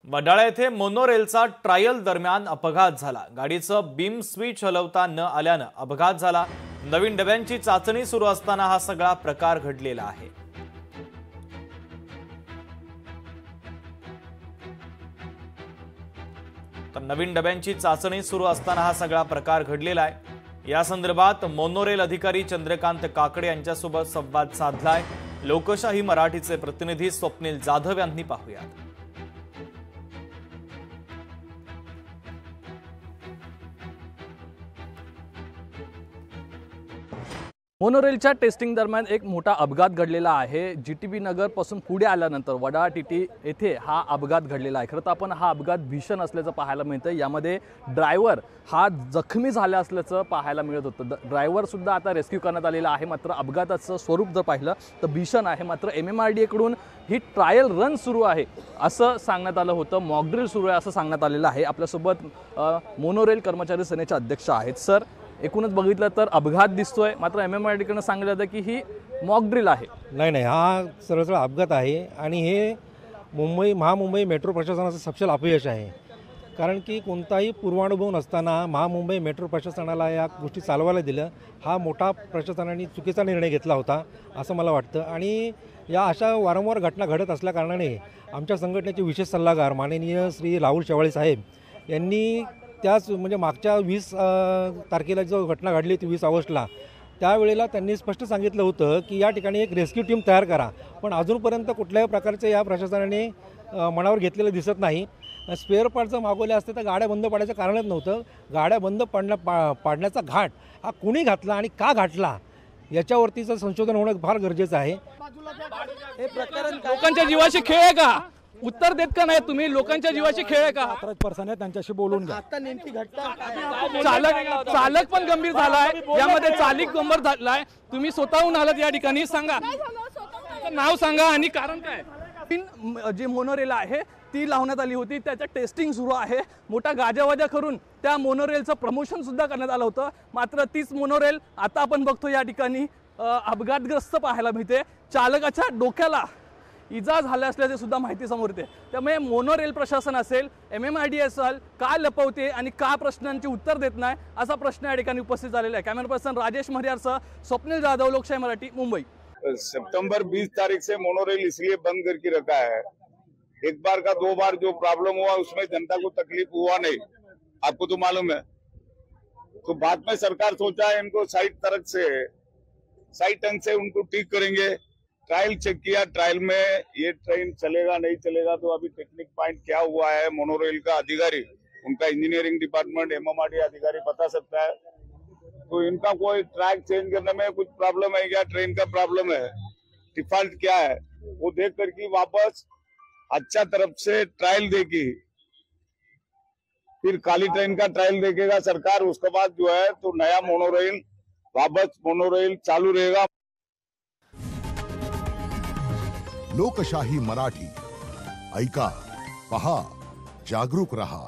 वडाळा येथे मोनोरेलचा ट्रायल दरम्यान अपघात झाला। गाडीचं बीम स्विच हलवता न आल्यानं अपघात झाला। नवीन डब्यांची चाचणी सुरू असताना हा सगळा प्रकार घडलेला आहे। तर नवीन डब्यांची चाचणी सुरू असताना हा सगळा प्रकार घडलेला आहे। या संदर्भात मोनोरेल अधिकारी चंद्रकांत काकडे यांच्यासोबत संवाद साधलाय। लोकशाही मराठीचे प्रतिनिधी स्वप्नील जाधव यांनी पाहूयात। मोनोरेलच्या टेस्टिंग दरम्यान एक मोठा अपघात घडलेला आहे। जीटीबी नगर पासून पुढे आल्यानंतर वडाळा टीटी येथे हा अपघात घडलेला आहे। खरं तर आपण हा अपघात भीषण असल्याचं पाहायला मिळतं। यामध्ये ड्रायव्हर हा जखमी झाला असल्याचं पाहायला मिळत होतं। ड्रायव्हर सुद्धा आता रेस्क्यू करण्यात आलेला आहे। मात्र अपघाताचं स्वरूप जर पाहिलं तर भीषण आहे। मात्र MMRDA कडून ही ट्रायल रन सुरू आहे असं सांगण्यात आलं होतं। मॉक ड्रिल सुरू आहे असं सांगण्यात आलेलं आहे। आपल्यासोबत मोनोरेल कर्मचारी सेनेचे अध्यक्ष आहेत। सर, एकूणच बघितलं तर अपघात दिसतोय, मात्र MMRDA कडून सांगितलं जातं की ही मॉक ड्रिल आहे। नाही, हा सरळ अपघात आहे आणि हे महामुंबई मेट्रो प्रशासनाचं सपशेल अपयश आहे। कारण की कोणताही पूर्वानुभव नसताना महामुंबई मेट्रो प्रशासनाला या गोष्टी चालवायला दिलं, हा मोठा प्रशासनाने चुकीचा निर्णय घेतला होता असं मला वाटतं। आणि या अशा वारंवार घटना घडत असल्याकारणाने आमच्या संघटनेचे विशेष सल्लागार माननीय श्री राहुल शेवाळे साहेब यांनी त्याच म्हणजे मागच्या 20 तारखेला जो घटना घडली होती 20 ऑगस्टला, त्यावेळेला त्यांनी स्पष्ट सांगितलं होतं की या ठिकाणी एक रेस्क्यू टीम तयार करा। पण अजूनपर्यंत कुठल्याही प्रकारचे या प्रशासनाने मनावर घेतलेलं दिसत नाही। स्पेअर पार्टचं मागवले असते तर गाड्या बंद पडायचं कारणच नव्हतं। गाड्या बंद पाडण्याचा घाट हा कुणी घातला आणि का घातला याच्यावरतीचं संशोधन होणं फार गरजेचं आहे। हे प्रकरण लोकांच्या जीवाशी खेळ आहे का? उत्तर देत का नाही तुम्ही? लोकांच्या जीवाशी खेळ आहे का? पर्सन आहे, त्यांच्याशी बोलून घ्या। चालक पण गंभीर झालाय, यामध्ये चालक गंभीर झालाय। तुम्ही स्वतःहून आलात या ठिकाणी, सांगा नाव सांगा आणि कारण काय? जी मोनोरेल आहे ती लावण्यात आली होती, त्याचं टेस्टिंग सुरू आहे। मोठा गाजावाजा करून त्या मोनोरेलचं प्रमोशन सुद्धा करण्यात आलं होतं। मात्र तीच मोनोरेल आता आपण बघतो या ठिकाणी अपघातग्रस्त पाहायला मिळते। चालकाच्या डोक्याला इजा झाल्या असल्याची सुद्धा माहिती समोर येते। त्यामुळे मोनोरेल प्रशासन असेल, MMRDA असेल, का लपवते आणि का प्रश्नांची उत्तर देत नाही असा प्रश्न या ठिकाणी उपस्थित झालेला आहे। कॅमेरा पर्सन राजेश मरियारसह स्वप्नील जाधव, लोकशाही मराठी, मुंबई। सितंबर 20 तारीख से मोनोरेल इसलिए बंद करके रखा है, एक बार का 2 बार जो प्रॉब्लम हुआ उसमें जनता को तकलीफ हुआ नहीं, आपको तो मालूम है। तो बाद में सरकार सोचा है इनको साइड ढंग से उनको ठीक करेंगे। ट्रायल चेक किया, ट्रायल में ये ट्रेन चलेगा नहीं चलेगा तो अभी टेक्निक पॉइंट क्या हुआ है मोनोरेल का अधिकारी, उनका इंजीनियरिंग डिपार्टमेंट MMRDA अधिकारी बता सकता है। तो इनका कोई ट्रैक चेंज करने में कुछ प्रॉब्लम है क्या, ट्रेन का प्रॉब्लम है, डिफॉल्ट क्या है, वो देख करके वापस अच्छा तरफ से ट्रायल देगी, फिर काली ट्रेन का ट्रायल देखेगा सरकार। उसके बाद जो है तो नया मोनोरेल वापस मोनोरेल चालू रहेगा। लोकशाही मराठी ऐका, पहा, जागरूक रहा।